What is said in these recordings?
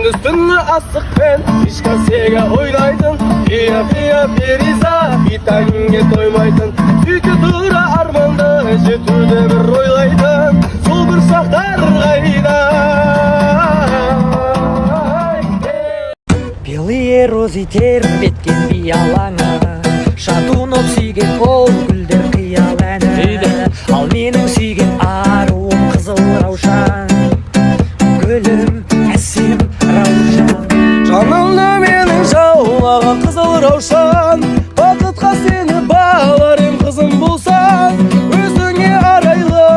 Üstünü asıkpen işkasega oynaydın. Iya beriza bitangge toymaydın. Süykü tura armanды жетуді бір ойлайдың. Сол бір шақтар қайда? Белые розы тербеткен биялаңа, шатунып сүйген ол гүлдер қиял әні. Ал менің сүйген аруым қызыл раушан, гүлім әсем раушан. Жанымда менің жаулаған қызыл раушан, бақытқа сені бағалар ем қызым болсаң, өзіңе арайлы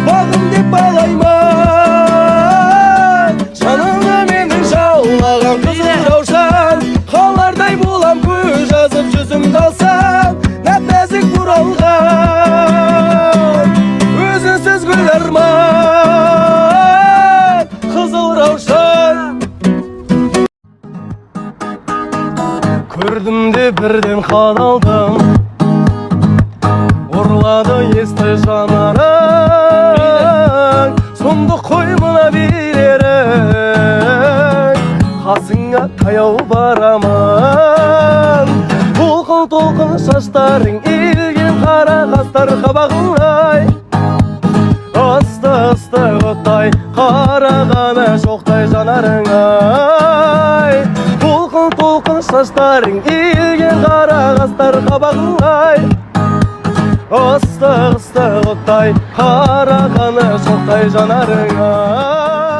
бағым деп бағаймын. Жанымда менің жаулаған қызыл раушан, қалардай болам көз жазып жүзімді алсам, нәп-нәзік бұралған өзінсіз гүл арман, қызыл раушан. Көрдім де бірден қадалдым, ұрлады есті жанарың. Сұмдық қой мына билерің, қасыңа таяу барамын. Толқын шаштарың, иілген қара қастар қабағыңай. Ыстық оттай, қарағаны шоқтай жанарыңай. Толқын шаштарың, иілген қара қастар қабағыңай. Ыстық оттай, қарағаны шоқтай жанарыңай.